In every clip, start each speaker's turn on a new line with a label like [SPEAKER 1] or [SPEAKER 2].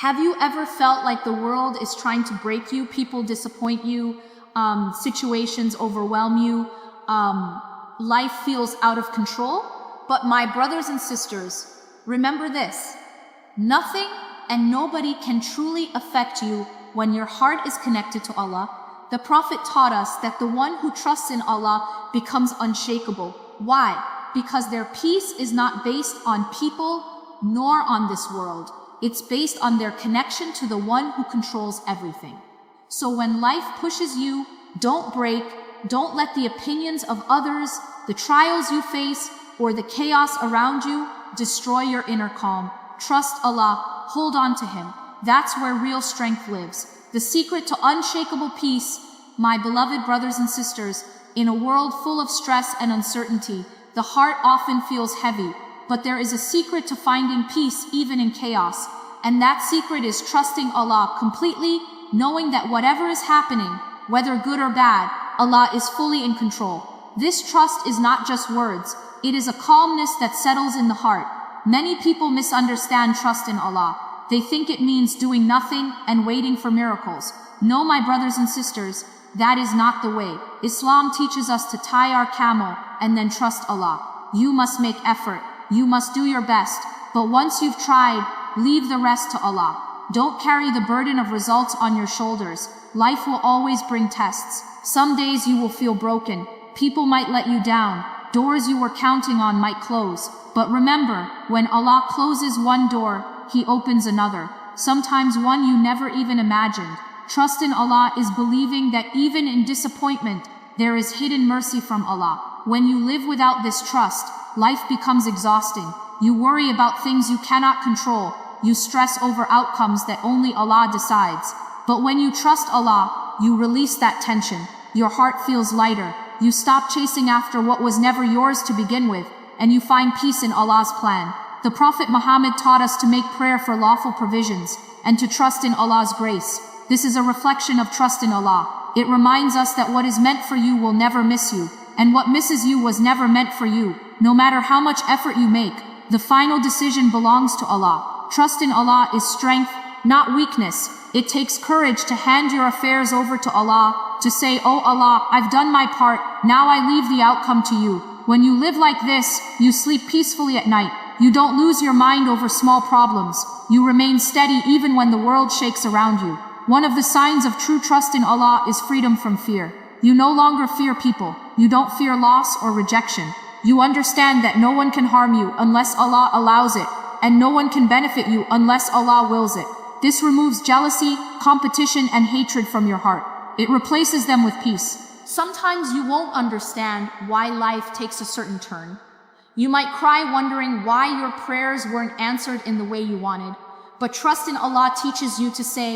[SPEAKER 1] Have you ever felt like the world is trying to break you? People disappoint you, situations overwhelm you, life feels out of control? But my brothers and sisters, remember this: nothing and nobody can truly affect you when your heart is connected to Allah. The Prophet taught us that the one who trusts in Allah becomes unshakable. Why? Because their peace is not based on people nor on this world. It's based on their connection to the one who controls everything. So when life pushes you, don't break. Don't let the opinions of others, the trials you face, or the chaos around you destroy your inner calm. Trust Allah. Hold on to Him. That's where real strength lives. The secret to unshakable peace, my beloved brothers and sisters, in a world full of stress and uncertainty, the heart often feels heavy. But there is a secret to finding peace even in chaos, and that secret is trusting Allah completely, knowing that whatever is happening, whether good or bad, Allah is fully in control. This trust is not just words, it is a calmness that settles in the heart. Many people misunderstand trust in Allah. They think it means doing nothing and waiting for miracles. No, my brothers and sisters, that is not the way. Islam teaches us to tie our camel and then trust Allah. You must make effort. You must do your best, but once you've tried, leave the rest to Allah. Don't carry the burden of results on your shoulders. Life will always bring tests. Some days you will feel broken. People might let you down. Doors you were counting on might close. But remember, when Allah closes one door, He opens another. Sometimes one you never even imagined. Trust in Allah is believing that even in disappointment, there is hidden mercy from Allah. When you live without this trust, life becomes exhausting. You worry about things you cannot control. You stress over outcomes that only Allah decides. But when you trust Allah, you release that tension. Your heart feels lighter. You stop chasing after what was never yours to begin with, and you find peace in Allah's plan. The Prophet Muhammad taught us to make prayer for lawful provisions and to trust in Allah's grace. This is a reflection of trust in Allah. It reminds us that what is meant for you will never miss you, and what misses you was never meant for you. No matter how much effort you make, the final decision belongs to Allah. Trust in Allah is strength, not weakness. It takes courage to hand your affairs over to Allah, to say, "Oh Allah, I've done my part, now I leave the outcome to you." When you live like this, you sleep peacefully at night. You don't lose your mind over small problems. You remain steady even when the world shakes around you. One of the signs of true trust in Allah is freedom from fear. You no longer fear people. You don't fear loss or rejection. You understand that no one can harm you unless Allah allows it, and no one can benefit you unless Allah wills it. This removes jealousy, competition, and hatred from your heart. It replaces them with peace. Sometimes you won't understand why life takes a certain turn. You might cry wondering why your prayers weren't answered in the way you wanted. But trust in Allah teaches you to say,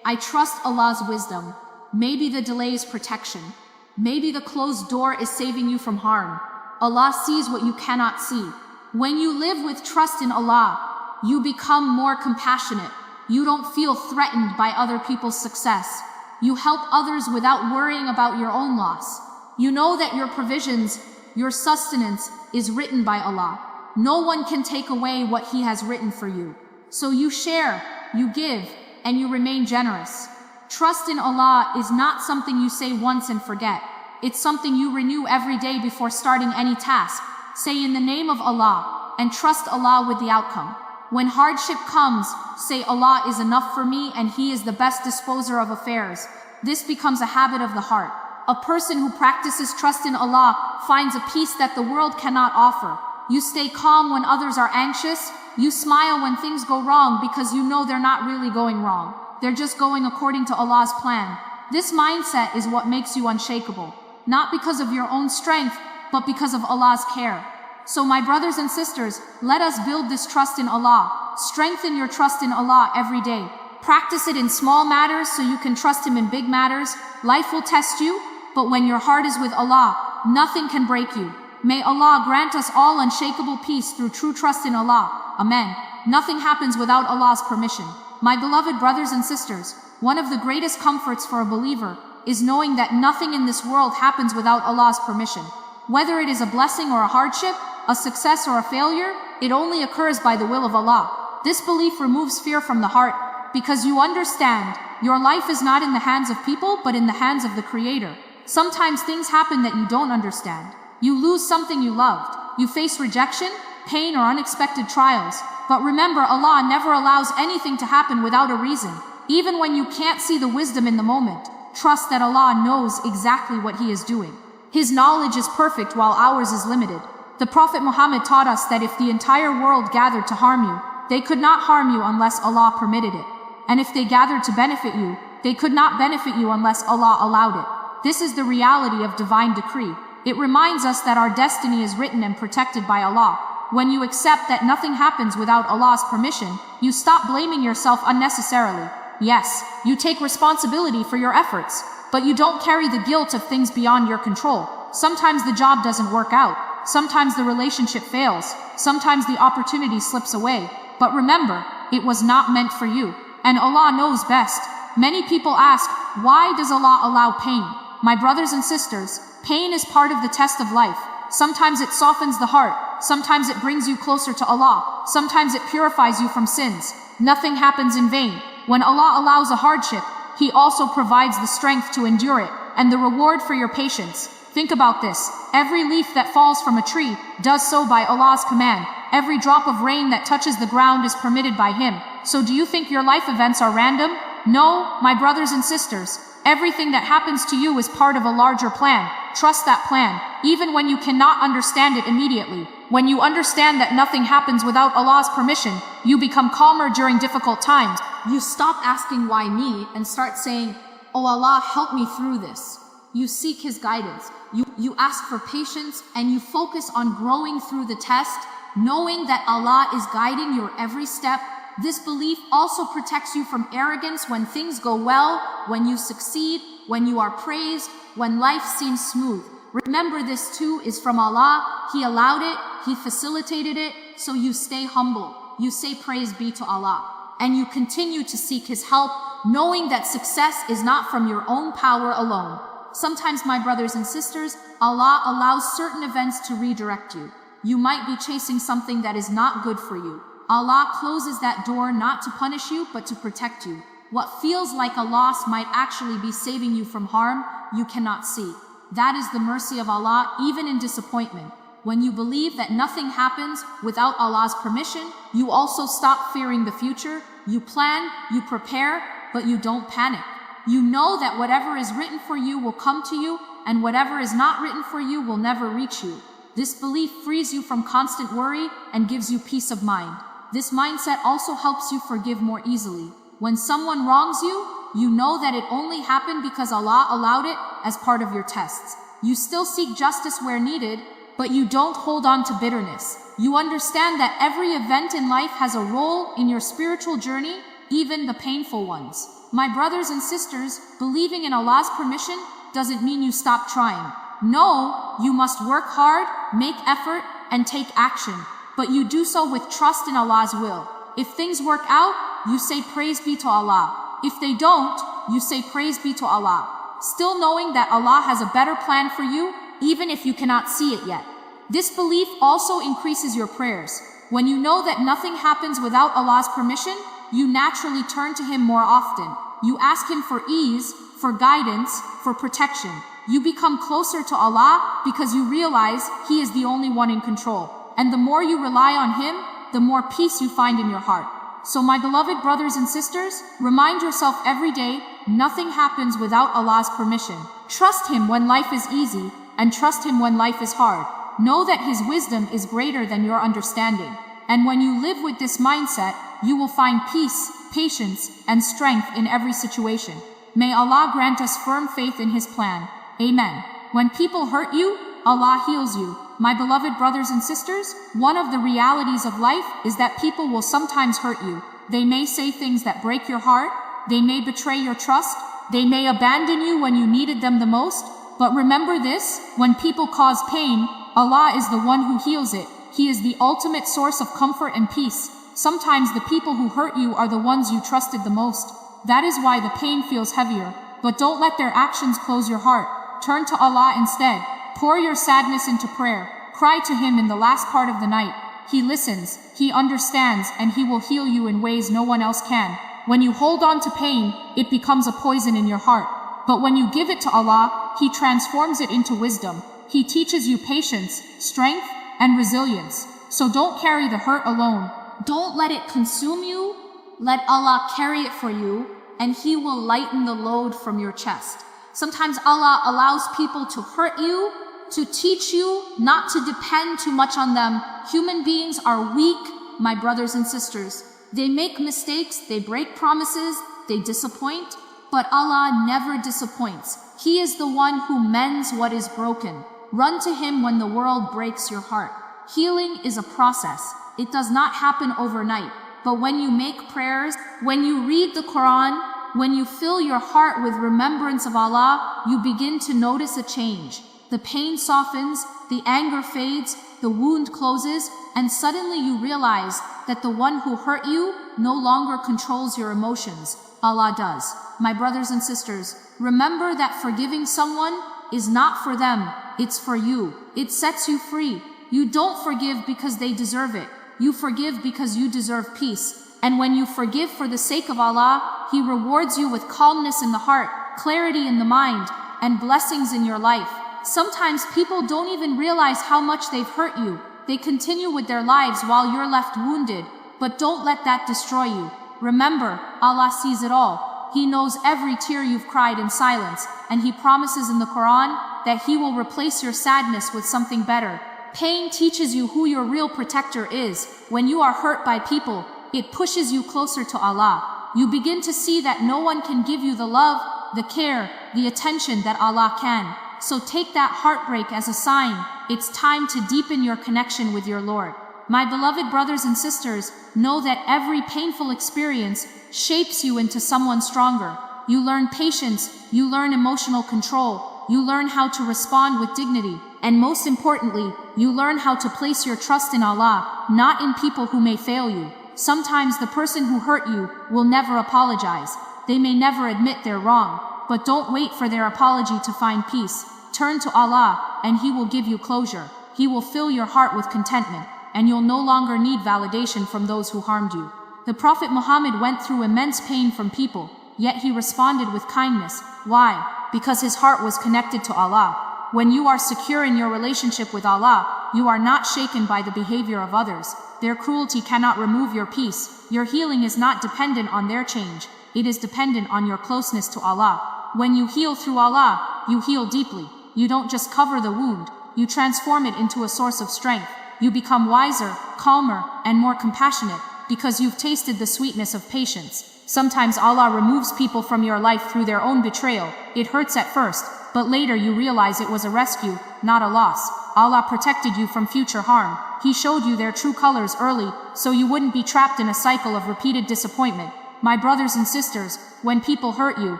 [SPEAKER 1] "I trust Allah's wisdom." Maybe the delay is protection. Maybe the closed door is saving you from harm. Allah sees what you cannot see. When you live with trust in Allah, you become more compassionate. You don't feel threatened by other people's success. You help others without worrying about your own loss. You know that your provisions, your sustenance, is written by Allah. No one can take away what He has written for you. So you share, you give, and you remain generous. Trust in Allah is not something you say once and forget. It's something you renew every day before starting any task. Say, "In the name of Allah," and trust Allah with the outcome. When hardship comes, say, "Allah is enough for me and He is the best disposer of affairs." This becomes a habit of the heart. A person who practices trust in Allah finds a peace that the world cannot offer. You stay calm when others are anxious. You smile when things go wrong because you know they're not really going wrong. They're just going according to Allah's plan. This mindset is what makes you unshakable. Not because of your own strength, but because of Allah's care. So my brothers and sisters, let us build this trust in Allah. Strengthen your trust in Allah every day. Practice it in small matters so you can trust Him in big matters. Life will test you, but when your heart is with Allah, nothing can break you. May Allah grant us all unshakable peace through true trust in Allah. Amen. Nothing happens without Allah's permission. My beloved brothers and sisters, one of the greatest comforts for a believer is knowing that nothing in this world happens without Allah's permission. Whether it is a blessing or a hardship, a success or a failure, it only occurs by the will of Allah. This belief removes fear from the heart. because you understand your life is not in the hands of people, but in the hands of the Creator. Sometimes things happen that you don't understand. You lose something you loved. You face rejection, pain, or unexpected trials. But remember, Allah never allows anything to happen without a reason. Even when you can't see the wisdom in the moment, trust that Allah knows exactly what He is doing. His knowledge is perfect while ours is limited. The Prophet Muhammad taught us that if the entire world gathered to harm you, they could not harm you unless Allah permitted it. And if they gathered to benefit you, they could not benefit you unless Allah allowed it. This is the reality of divine decree. It reminds us that our destiny is written and protected by Allah. When you accept that nothing happens without Allah's permission, you stop blaming yourself unnecessarily. Yes, you take responsibility for your efforts, but you don't carry the guilt of things beyond your control. Sometimes the job doesn't work out. Sometimes the relationship fails. Sometimes the opportunity slips away. But remember, it was not meant for you. And Allah knows best. Many people ask, why does Allah allow pain? My brothers and sisters, pain is part of the test of life. Sometimes it softens the heart. Sometimes it brings you closer to Allah. Sometimes it purifies you from sins. Nothing happens in vain. When Allah allows a hardship, He also provides the strength to endure it and the reward for your patience. Think about this. Every leaf that falls from a tree does so by Allah's command. Every drop of rain that touches the ground is permitted by Him. So do you think your life events are random? No, my brothers and sisters. Everything that happens to you is part of a larger plan. Trust that plan, even when you cannot understand it immediately. When you understand that nothing happens without Allah's permission, you become calmer during difficult times. You stop asking why me and start saying, oh Allah, help me through this. You seek His guidance. You ask for patience and you focus on growing through the test, knowing that Allah is guiding your every step. This belief also protects you from arrogance when things go well, when you succeed, when you are praised, when life seems smooth. Remember, this too is from Allah. He allowed it, He facilitated it, so you stay humble. You say praise be to Allah. And you continue to seek His help, knowing that success is not from your own power alone. Sometimes, my brothers and sisters, Allah allows certain events to redirect you. You might be chasing something that is not good for you. Allah closes that door not to punish you, but to protect you. What feels like a loss might actually be saving you from harm you cannot see. That is the mercy of Allah, even in disappointment. When you believe that nothing happens without Allah's permission, you also stop fearing the future. You plan, you prepare, but you don't panic. You know that whatever is written for you will come to you, and whatever is not written for you will never reach you. This belief frees you from constant worry and gives you peace of mind. This mindset also helps you forgive more easily. When someone wrongs you, you know that it only happened because Allah allowed it as part of your tests. You still seek justice where needed, but you don't hold on to bitterness. You understand that every event in life has a role in your spiritual journey, even the painful ones. My brothers and sisters, believing in Allah's permission doesn't mean you stop trying. No, you must work hard, make effort, and take action. But you do so with trust in Allah's will. If things work out, you say praise be to Allah. If they don't, you say praise be to Allah. Still knowing that Allah has a better plan for you, even if you cannot see it yet. This belief also increases your prayers. When you know that nothing happens without Allah's permission, you naturally turn to Him more often. You ask Him for ease, for guidance, for protection. You become closer to Allah because you realize He is the only one in control. And the more you rely on Him, the more peace you find in your heart. So my beloved brothers and sisters, remind yourself every day, nothing happens without Allah's permission. Trust Him when life is easy, and trust Him when life is hard. Know that His wisdom is greater than your understanding. And when you live with this mindset, you will find peace, patience, and strength in every situation. May Allah grant us firm faith in His plan. Amen. When people hurt you, Allah heals you. My beloved brothers and sisters, one of the realities of life is that people will sometimes hurt you. They may say things that break your heart. They may betray your trust. They may abandon you when you needed them the most. But remember this, when people cause pain, Allah is the one who heals it. He is the ultimate source of comfort and peace. Sometimes the people who hurt you are the ones you trusted the most. That is why the pain feels heavier. But don't let their actions close your heart. Turn to Allah instead. Pour your sadness into prayer. Cry to Him in the last part of the night. He listens, He understands, and He will heal you in ways no one else can.
[SPEAKER 2] When you hold on to pain, it becomes a poison in your heart. But when you give it to Allah, He transforms it into wisdom. He teaches you patience, strength, and resilience. So don't carry the hurt alone.
[SPEAKER 1] Don't let it consume you. Let Allah carry it for you, and He will lighten the load from your chest. Sometimes Allah allows people to hurt you, to teach you not to depend too much on them. Human beings are weak, my brothers and sisters. They make mistakes, they break promises, they disappoint, but Allah never disappoints. He is the one who mends what is broken. Run to Him when the world breaks your heart. Healing is a process. It does not happen overnight. But when you make prayers, when you read the Quran, when you fill your heart with remembrance of Allah, you begin to notice a change. The pain softens, the anger fades, the wound closes, and suddenly you realize that the one who hurt you no longer controls your emotions. Allah does. My brothers and sisters, remember that forgiving someone is not for them, it's for you. It sets you free. You don't forgive because they deserve it. You forgive because you deserve peace. And when you forgive for the sake of Allah, He rewards you with calmness in the heart, clarity in the mind, and blessings in your life. Sometimes people don't even realize how much they've hurt you. They continue with their lives while you're left wounded. But don't let that destroy you. Remember, Allah sees it all. He knows every tear you've cried in silence, and He promises in the Quran that He will replace your sadness with something better. Pain teaches you who your real protector is. When you are hurt by people, it pushes you closer to Allah. You begin to see that no one can give you the love, the care, the attention that Allah can. So take that heartbreak as a sign. It's time to deepen your connection with your Lord. My beloved brothers and sisters, know that every painful experience shapes you into someone stronger. You learn patience, you learn emotional control, you learn how to respond with dignity, and most importantly, you learn how to place your trust in Allah, not in people who may fail you. Sometimes the person who hurt you will never apologize. They may never admit they're wrong, but don't wait for their apology to find peace. Turn to Allah, and He will give you closure. He will fill your heart with contentment, and you'll no longer need validation from those who harmed you. The Prophet Muhammad went through immense pain from people, yet he responded with kindness. Why? Because his heart was connected to Allah. When you are secure in your relationship with Allah, you are not shaken by the behavior of others. Their cruelty cannot remove your peace. Your healing is not dependent on their change. It is dependent on your closeness to Allah. When you heal through Allah, you heal deeply. You don't just cover the wound, you transform it into a source of strength. You become wiser, calmer, and more compassionate because you've tasted the sweetness of patience. Sometimes Allah removes people from your life through their own betrayal. It hurts at first, but later you realize it was a rescue, not a loss. Allah protected you from future harm. He showed you their true colors early, so you wouldn't be trapped in a cycle of repeated disappointment. My brothers and sisters, when people hurt you,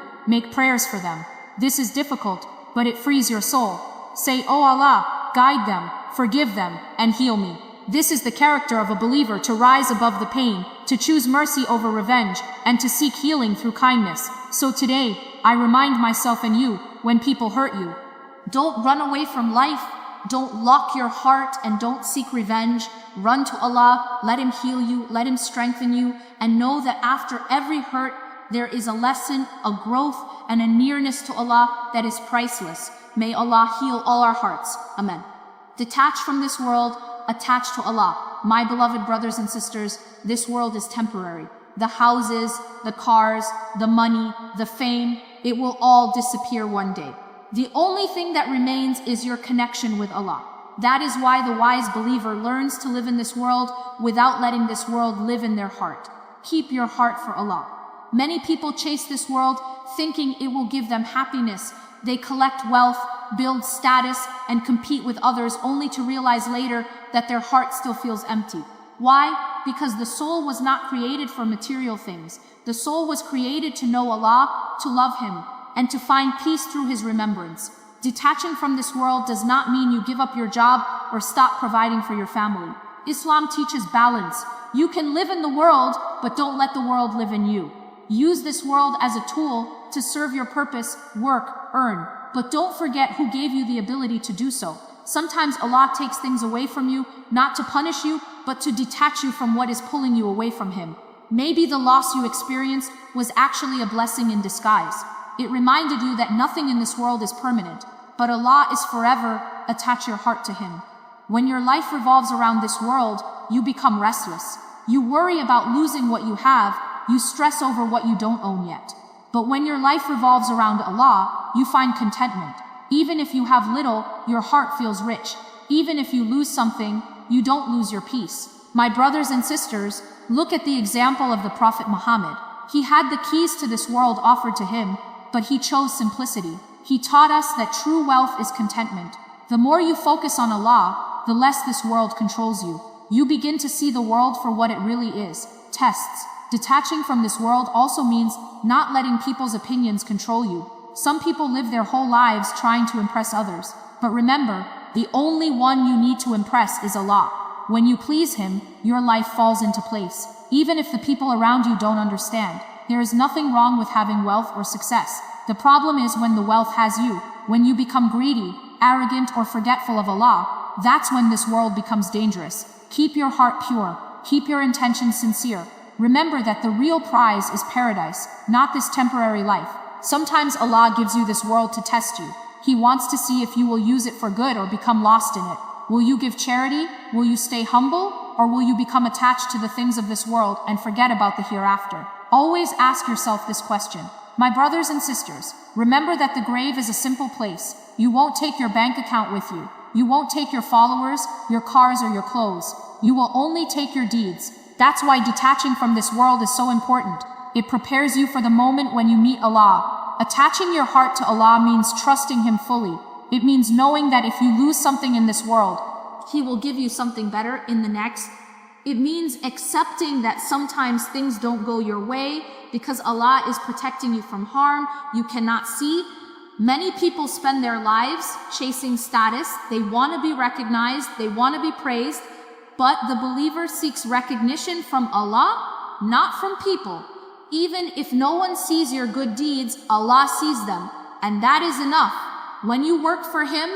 [SPEAKER 1] make prayers for them. This is difficult, but it frees your soul. Say, "Oh Allah, guide them, forgive them, and heal me." This is the character of a believer, to rise above the pain, to choose mercy over revenge, and to seek healing through kindness. So today, I remind myself and you, when people hurt you, don't run away from life, don't lock your heart, and don't seek revenge. Run to Allah, let Him heal you, let Him strengthen you, and know that after every hurt, there is a lesson, a growth, and a nearness to Allah that is priceless. May Allah heal all our hearts. Amen. Detach from this world, attach to Allah. My beloved brothers and sisters, this world is temporary. The houses, the cars, the money, the fame, it will all disappear one day. The only thing that remains is your connection with Allah. That is why the wise believer learns to live in this world without letting this world live in their heart. Keep your heart for Allah. Many people chase this world thinking it will give them happiness. They collect wealth, build status, and compete with others only to realize later that their heart still feels empty. Why? Because the soul was not created for material things. The soul was created to know Allah, to love Him, and to find peace through His remembrance. Detaching from this world does not mean you give up your job or stop providing for your family. Islam teaches balance. You can live in the world, but don't let the world live in you. Use this world as a tool to serve your purpose, work, earn. But don't forget who gave you the ability to do so. Sometimes Allah takes things away from you, not to punish you, but to detach you from what is pulling you away from Him. Maybe the loss you experienced was actually a blessing in disguise. It reminded you that nothing in this world is permanent, but Allah is forever. Attach your heart to Him. When your life revolves around this world, you become restless. You worry about losing what you have. You stress over what you don't own yet. But when your life revolves around Allah, you find contentment. Even if you have little, your heart feels rich. Even if you lose something, you don't lose your peace. My brothers and sisters, look at the example of the Prophet Muhammad. He had the keys to this world offered to him, but he chose simplicity. He taught us that true wealth is contentment. The more you focus on Allah, the less this world controls you. You begin to see the world for what it really is. Tests. Detaching from this world also means not letting people's opinions control you. Some people live their whole lives trying to impress others. But remember, the only one you need to impress is Allah. When you please Him, your life falls into place. Even if the people around you don't understand, there is nothing wrong with having wealth or success. The problem is when the wealth has you. When you become greedy, arrogant, or forgetful of Allah, that's when this world becomes dangerous. Keep your heart pure. Keep your intentions sincere. Remember that the real prize is paradise, not this temporary life. Sometimes Allah gives you this world to test you. He wants to see if you will use it for good or become lost in it. Will you give charity? Will you stay humble? Or will you become attached to the things of this world and forget about the hereafter? Always ask yourself this question. My brothers and sisters, remember that the grave is a simple place. You won't take your bank account with you. You won't take your followers, your cars, or your clothes. You will only take your deeds. That's why detaching from this world is so important. It prepares you for the moment when you meet Allah. Attaching your heart to Allah means trusting Him fully. It means knowing that if you lose something in this world, He will give you something better in the next. It means accepting that sometimes things don't go your way because Allah is protecting you from harm you cannot see. Many people spend their lives chasing status. They want to be recognized, they want to be praised, but the believer seeks recognition from Allah, not from people. Even if no one sees your good deeds, Allah sees them, and that is enough. When you work for Him,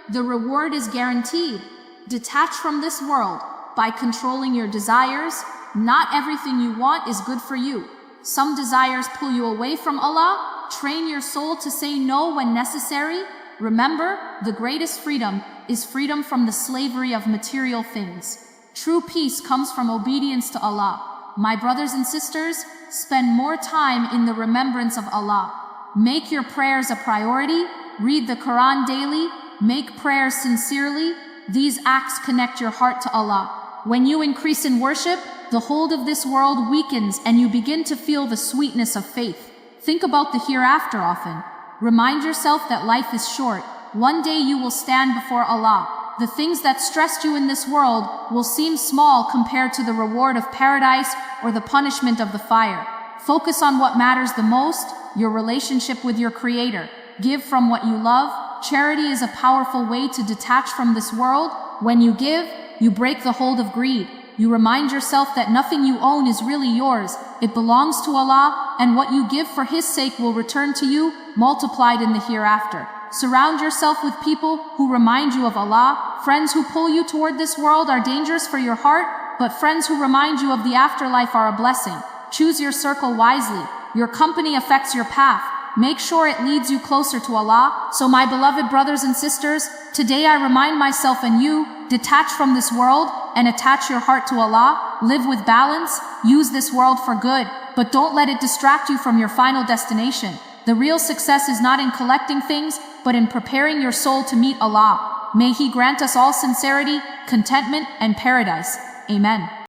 [SPEAKER 1] the reward is guaranteed. Detach from this world by controlling your desires. Not everything you want is good for you. Some desires pull you away from Allah. Train your soul to say no when necessary. Remember, the greatest freedom is freedom from the slavery of material things. True peace comes from obedience to Allah. My brothers and sisters, spend more time in the remembrance of Allah. Make your prayers a priority. Read the Quran daily. Make prayers sincerely. These acts connect your heart to Allah. When you increase in worship, the hold of this world weakens and you begin to feel the sweetness of faith. Think about the hereafter often. Remind yourself that life is short. One day you will stand before Allah. The things that stressed you in this world will seem small compared to the reward of paradise or the punishment of the fire. Focus on what matters the most, your relationship with your Creator. Give from what you love. Charity is a powerful way to detach from this world. When you give, you break the hold of greed. You remind yourself that nothing you own is really yours. It belongs to Allah, and what you give for His sake will return to you, multiplied in the hereafter. Surround yourself with people who remind you of Allah. Friends who pull you toward this world are dangerous for your heart, but friends who remind you of the afterlife are a blessing. Choose your circle wisely. Your company affects your path. Make sure it leads you closer to Allah. So my beloved brothers and sisters, today I remind myself and you, detach from this world and attach your heart to Allah. Live with balance. Use this world for good, but don't let it distract you from your final destination. The real success is not in collecting things, but in preparing your soul to meet Allah. May He grant us all sincerity, contentment, and paradise. Amen.